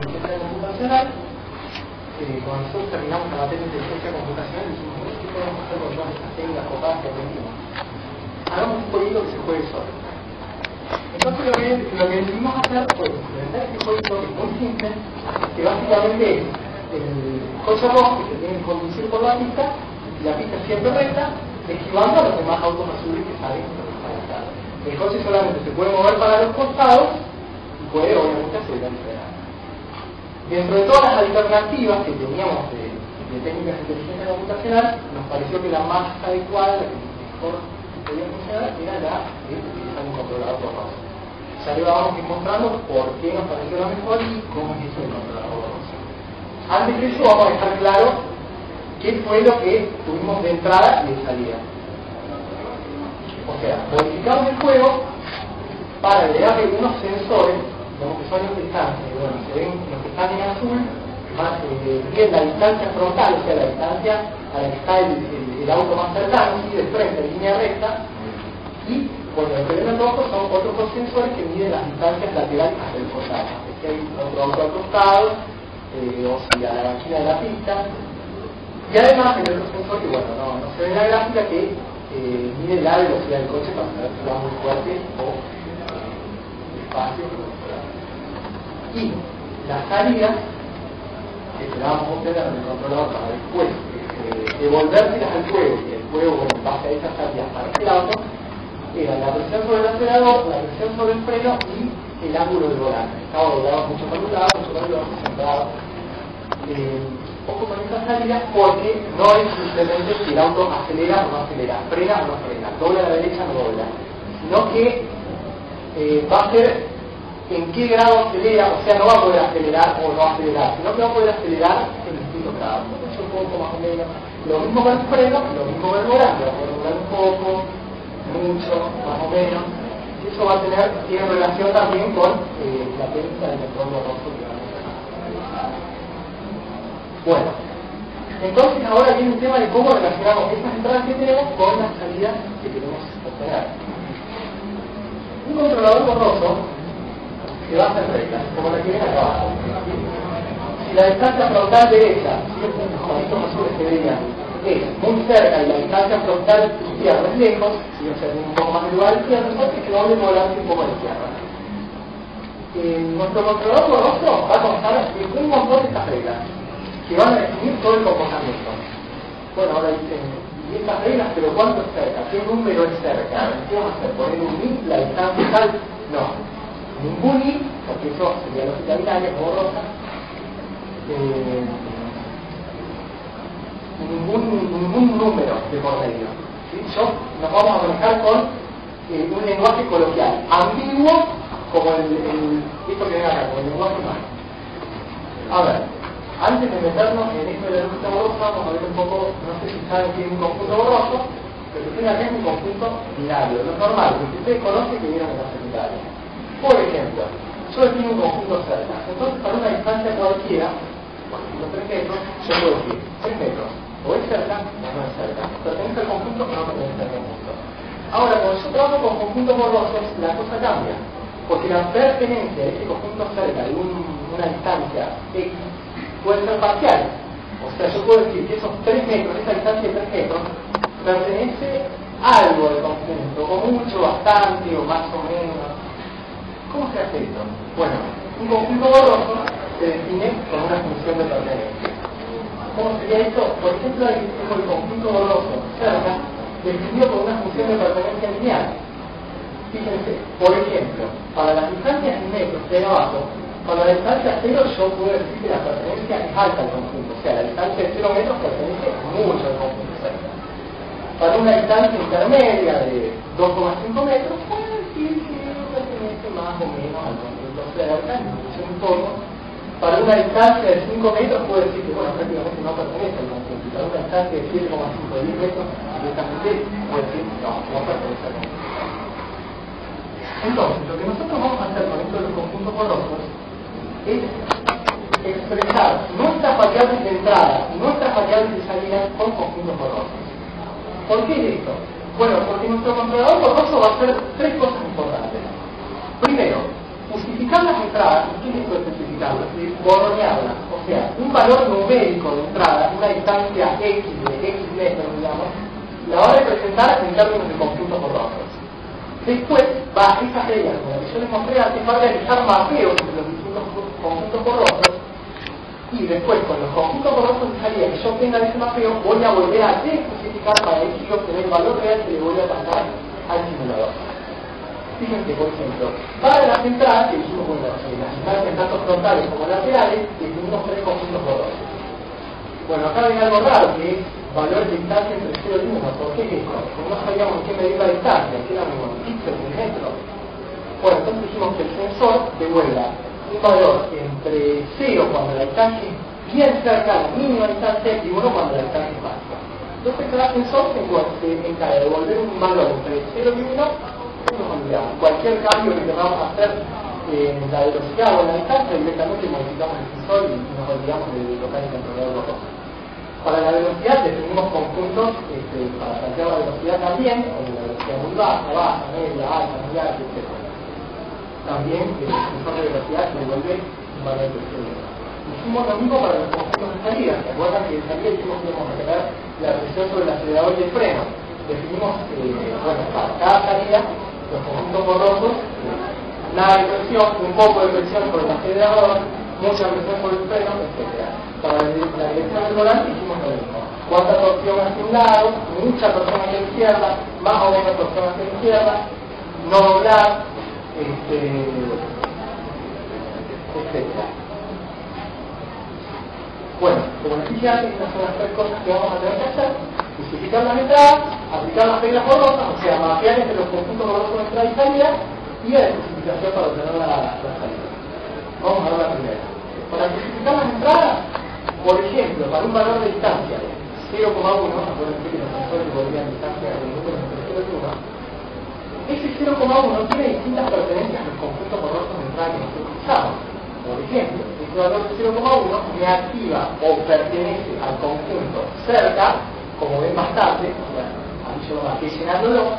inteligencia computacional. Cuando nosotros terminamos la materia de inteligencia computacional, dijimos, ¿qué podemos hacer con todas estas técnicas copadas que aprendimos? Hagamos un jueguito que se juegue solo. Entonces lo que decidimos hacer fue implementar este jueguito que es muy simple, que básicamente es el coche rojo que se tiene que conducir por la pista, y la pista siempre recta, esquivando a los demás autos azules que salen por la tarde. El coche solamente se puede mover para los costados y puede obviamente acelerar y frenar. Dentro de todas las alternativas que teníamos de técnicas de inteligencia computacional, nos pareció que la más adecuada, la que mejor podía funcionar, era la de utilizar un controlador borroso. Ya le vamos a ir mostrando por qué nos pareció la mejor y cómo es eso el controlador borroso. Antes de eso vamos a dejar claro qué fue lo que tuvimos de entrada y de salida. O sea, modificamos el juego para agregarle unos sensores, como que son los de distancia, y bueno, se ven los que están en azul, bien la distancia frontal, o sea, la distancia a la que está el auto más cercano, y de frente, en línea recta, y bueno, los que ven en rojo son otros dos sensores que miden las distancias laterales hacia el costado, si hay otro auto al costado, o si a la banquina de la pista, y además el otro sensor que bueno, no se ve en la gráfica, que mide la velocidad del coche para saber si va muy fuerte o despacio. Y la salida que se la vamos a obtener en el controlador para después devolvérselas al juego, y el juego, bueno, en base a esas salidas para el auto, era la presión sobre el acelerador, la presión sobre el freno y el ángulo del volante. Estaba doblado mucho para un lado, centrado. Ojo con esta salida porque no es simplemente si el auto acelera o no acelera, frena o no frena, dobla a la derecha o no dobla, sino que va a ser en qué grado acelera, o sea, no va a poder acelerar o no acelerar, sino que va a poder acelerar en distintos grados. Es un poco más o menos lo mismo con el freno, lo mismo con el volante, va a poder doblar un poco, mucho, más o menos, y eso tiene relación también con la técnica del control borroso que vamos a realizar. Bueno, entonces ahora viene un tema de cómo relacionamos estas entradas que tenemos con las salidas que queremos obtener. Un controlador borroso se basa en reglas, como la que ven acá abajo. Si la distancia frontal derecha, como estos azules que veían, es muy cerca y la distancia frontal izquierda es lejos, si yo sé un poco más de lugar a la izquierda, entonces que doble volante un poco a la izquierda. Nuestro controlador borroso va a constar de un montón de estas reglas que van a definir todo el comportamiento. Bueno, ahora dicen, y estas reglas, pero ¿cuánto es cerca? ¿Qué número es cerca? ¿Qué vamos a hacer? ¿Poner un i, la distancia tal? No. Ningún i, porque eso sería lógica binaria, borrosa. Ningún número de por medio. ¿Sí? Nos vamos a manejar con un lenguaje coloquial, ambiguo, como esto que ven acá, como el lenguaje humano. A ver, antes de meternos en esto de la lógica borrosa, vamos a ver un poco, no sé si saben qué es un conjunto borroso, pero que tiene acá es un conjunto binario, lo normal, lo que ustedes conocen que vieron en la secundaria. Por ejemplo, yo defino un conjunto cerca, entonces para una distancia cualquiera, por ejemplo 3 metros, yo puedo decir 3 metros, o es cerca o no es cerca, pertenece al conjunto o no pertenece al conjunto. Ahora, cuando yo trabajo con conjuntos borrosos, la cosa cambia, porque la pertenencia de este conjunto cerca de una distancia X puede ser parcial. O sea, yo puedo decir que esos 3 metros, esa distancia de 3 metros, pertenece a algo del conjunto, o mucho, bastante, o más o menos. ¿Cómo se hace esto? Bueno, un conjunto borroso se define con una función de pertenencia. ¿Cómo sería esto? Por ejemplo, ahí tengo el conjunto borroso cerca, definido por una función de pertenencia lineal. Fíjense, por ejemplo, para las distancias en metros de abajo, para la distancia 0 yo puedo decir que la pertenencia es alta al conjunto, o sea, la distancia de 0 metros pertenece mucho al conjunto cerca. Para una distancia intermedia de 2,5 metros, puedo decir que pertenece más o menos al conjunto cerca, un poco. Para una distancia de 5 metros puedo decir que, bueno, prácticamente no pertenece al conjunto. Para una distancia de 7,5 o 10 metros, directamente puedo decir no pertenece al conjunto. Entonces, lo que nosotros vamos a hacer con esto de los conjuntos borrosos es expresar nuestras variables de entrada y nuestras variables de salida con conjuntos borrosos. ¿Por qué es esto? Bueno, porque nuestro controlador borroso va a hacer 3 cosas importantes. Primero, Justificar las entradas, ¿qué es esto de justificarlas? Borronearlas, o sea, un valor numérico de entrada, una distancia X de X metros, digamos, la va a representar en términos de conjuntos borrosos. Después va a esas reglas, como la que yo les mostré antes, va a realizar mapeos entre los distintos conjuntos borrosos, y después con los conjuntos borrosos de salida que yo obtenga de ese mapeo, voy a volver a desjustificar para elegir obtener el valor real que le voy a pasar al simulador. Fíjense, por ejemplo, para las entradas que dijimos, bueno, las entradas tanto frontales como laterales, definimos tres conjuntos borrosos. Bueno, acá viene algo raro, que es valor de distancia entre 0 y 1. ¿Por qué es esto? Porque no sabíamos en qué medir la distancia, que era un píxel por metro. Bueno, entonces dijimos que el sensor devuelva un valor entre 0 cuando la distancia es bien cerca a la mínima distancia y 1 cuando la distancia es básica. Entonces cada sensor se encarga de devolver un valor entre 0 y 1. Cualquier cambio que queramos hacer en la velocidad o en la distancia, directamente modificamos el sensor y nos olvidamos de tocar el controlador local. Para la velocidad definimos conjuntos para plantear la velocidad también, como la velocidad muy baja, media, alta, muy alta, etc. También el sensor de velocidad devuelve un valor de velocidad. Hicimos lo mismo para los conjuntos de salida. ¿Se acuerdan que en salida dijimos que íbamos a tener la presión sobre el acelerador y el freno? Definimos, bueno, para cada salida los conjuntos borrosos, nada de presión, un poco de presión por el acelerador, mucha presión por el freno, etc. Para la dirección del volante hicimos lo mismo. Cuánta torsión hacia un lado, mucha torsión hacia la izquierda, más o menos torsión hacia la izquierda, no doblar, etc. Bueno, como les dije antes, estas son las tres cosas que vamos a tener que hacer: justificar las entradas, aplicar las reglas borrosas, o sea, mapear entre los conjuntos borrosos de entrada y salida, y la justificación para obtener la salida. Vamos a ver la primera. Para justificar las entradas, por ejemplo, para un valor de distancia de 0,1, acuérdense que los sensores devolvían distancia de números entre 0 y 1, ese 0,1 tiene distintas pertenencias a los conjuntos borrosos de entrada que nosotros usamos. Por ejemplo, este valor de 0,1 me activa o pertenece al conjunto cerca, como ven bastante, aquí yo lo marqué llenándolo,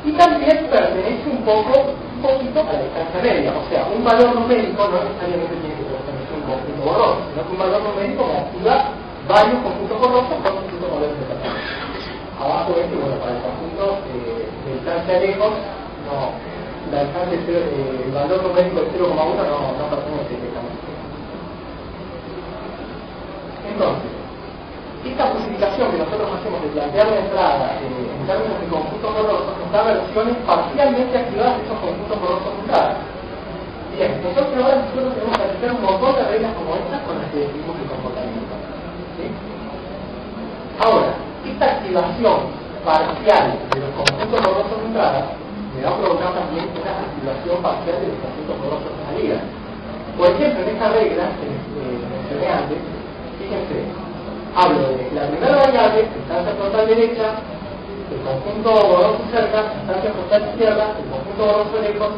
y también pertenece un poquito a la distancia media, o sea, un valor numérico no necesariamente tiene que pertenecer a un conjunto borroso, sino que un valor numérico me activa varios conjuntos borrosos con distintos valores de pertenencia. Abajo ven que, bueno, para el conjunto de distancia lejos, no, la distancia el valor numérico de 0,1 no pertenece directamente. Entonces, esta justificación que nosotros hacemos de plantear la entrada en términos de conjuntos borrosos nos da versiones parcialmente activadas de esos conjuntos borrosos de entrada. Bien, entonces ahora nosotros tenemos que aplicar un montón de reglas como estas con las que definimos el comportamiento. ¿Sí? Ahora, esta activación parcial de los conjuntos borrosos de entrada me va a provocar también una activación parcial de los conjuntos borrosos de salida. Por ejemplo, en esta regla que mencioné antes, fíjense, hablo de la primera variable, distancia frontal derecha, el conjunto borroso cerca, distancia frontal izquierda, el conjunto borroso lejos,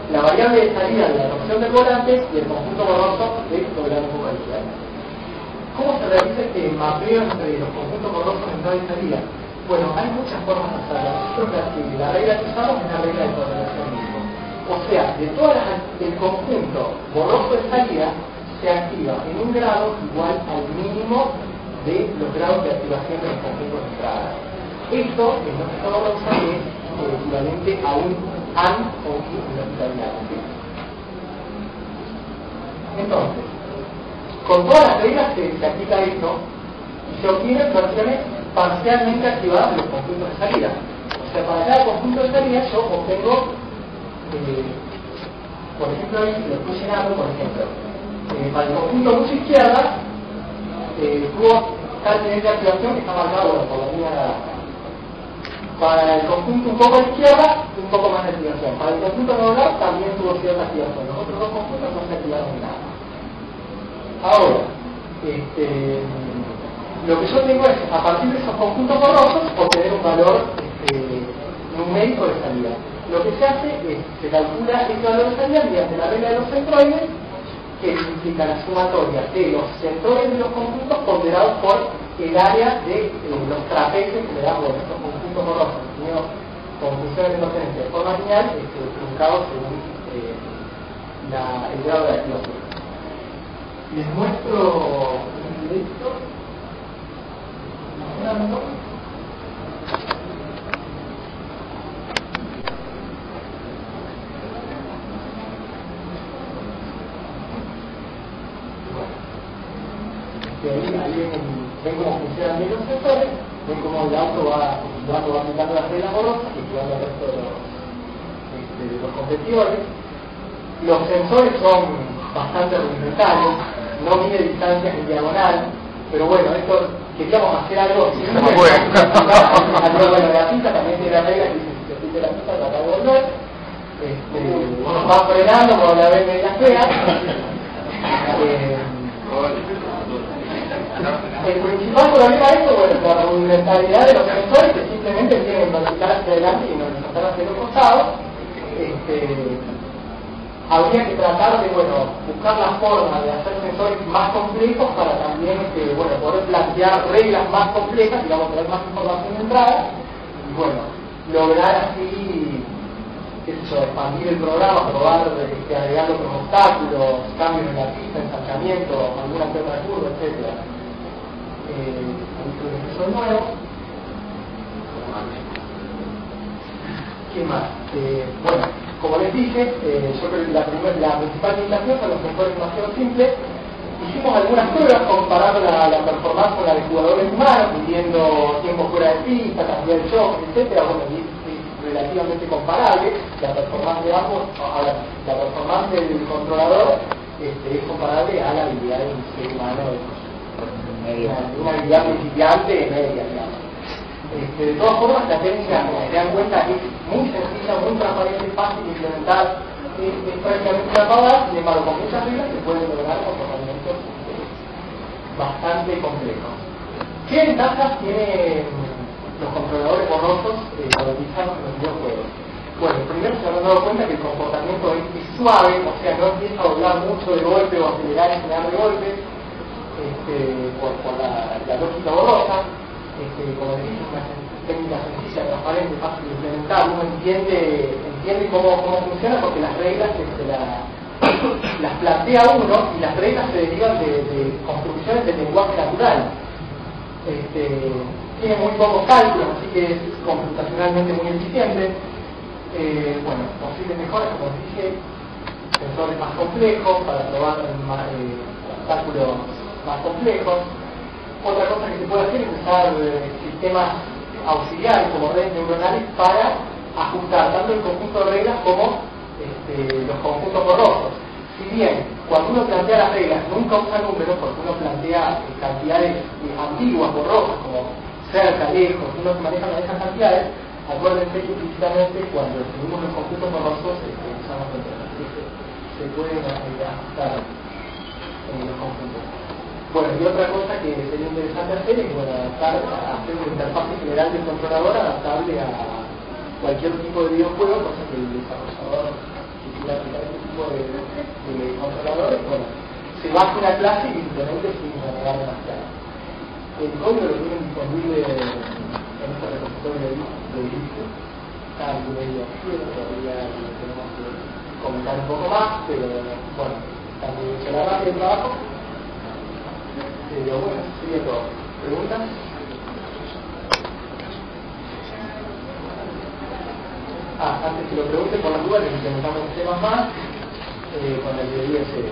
la variable de salida de la torsión del volante y el conjunto borroso de doblar un poco a la izquierda. ¿Cómo se realiza este mapeo entre los conjuntos borrosos de entrada y salida? Bueno, hay muchas formas de hacerlo. Nosotros la regla que usamos es la regla de correlación mínimo. O sea, el conjunto borroso de salida se activa en un grado igual al mínimo de los grados de activación de los conjuntos de entrada. Esto es lo que estamos usando, es equivalente a un AND o un invertibilidad. Entonces, con todas las reglas se aplica esto y se obtienen versiones parcialmente activadas de los conjuntos de salida. O sea, para cada conjunto de salida yo obtengo, por ejemplo, lo estoy llenando, por ejemplo, para el conjunto luz izquierda, tuvo tal nivel de activación que está marcado por la línea naranja. Para el conjunto un poco a la izquierda, un poco más de activación. Para el conjunto nodular también tuvo cierta activación. Los otros dos conjuntos no se activaron en nada. Ahora, lo que yo tengo es, a partir de esos conjuntos borrosos, obtener un valor numérico de salida. Lo que se hace es, se calcula este valor de salida mediante la regla de los centroides, que significa la sumatoria de los centroides de los conjuntos ponderados por el área de los trapecios que le damos a estos conjuntos borrosos, definidos con funciones de potencia de forma lineal, truncados según el grado de activación. Les muestro un videito. Ahí ven cómo funcionan bien los sensores, ven cómo el auto va aplicando las reglas borrosas y activando el resto de los competidores. Los sensores son bastante rudimentarios, no mide distancias en diagonal, pero bueno, esto queríamos hacer algo simple. Bueno, la pista también tiene la regla que dice: si se pide la pista, trata de volver. Uno va frenando cuando la ve media fea. El principal problema de esto, bueno, la rudimentariedad de los sensores, que simplemente tienen vertical hacia adelante y horizontal hacia los costados. Habría que tratar de, buscar la forma de hacer sensores más complejos para también, poder plantear reglas más complejas, digamos, tener más información de entrada y, lograr así, expandir el programa, probar, agregar otros obstáculos, cambios en la pista, ensanchamiento, alguna que otra curva, etc. Eso nuevo. ¿Qué más? Como les dije, yo creo que la principal limitación son los sensores demasiado simples. Hicimos algunas pruebas comparando la performance con la de jugadores humanos, midiendo tiempo fuera de pista, cantidad de shock, etc. Es relativamente comparable. La performance de ambos, la performance del controlador es comparable a la habilidad de un ser humano, una habilidad principiante media, digamos. De todas formas, la técnica, como se dan cuenta, es muy sencilla, muy transparente, fácil de implementar, es prácticamente una pavada. Sin embargo, con muchas reglas se pueden lograr comportamientos bastante complejos. ¿Qué ventajas tienen los controladores borrosos para utilizar en los videojuegos? Bueno, primero se habrán dado cuenta que el comportamiento es suave, o sea, no empieza a doblar mucho de golpe o acelerar y frenar de golpe por la lógica borrosa. Como les dije, es una técnica sencilla, transparente, fácil de implementar. Uno entiende cómo funciona porque las reglas las plantea uno y las reglas se derivan de construcciones del lenguaje natural. Tiene muy pocos cálculos, así que es computacionalmente muy eficiente. Posibles mejoras, como dije, sensores más complejos para probar cálculos más complejos. Otra cosa que se puede hacer es usar sistemas auxiliares como redes neuronales para ajustar tanto el conjunto de reglas como los conjuntos borrosos. Si bien cuando uno plantea las reglas nunca usa números, porque uno plantea cantidades ambiguas, borrosas, como cerca, lejos, uno se maneja con esas cantidades, acuérdense que implícitamente cuando definimos los conjuntos borrosos usamos números, así que se pueden ajustar los conjuntos. Y otra cosa que sería interesante hacer es hacer una interfaz general del controlador adaptable a cualquier tipo de videojuego, cosa que el desarrollador que quiera aplicar este tipo de controladores, se baje una clase y simplemente sin agregar demasiado. El código lo tienen disponible en este repositorio de disco. Está en medio todavía tenemos que comentar un poco más, pero también se la base del trabajo. Sería todo. ¿Preguntas? Antes que lo pregunte, por las dudas, les implementamos temas más con la librería CD.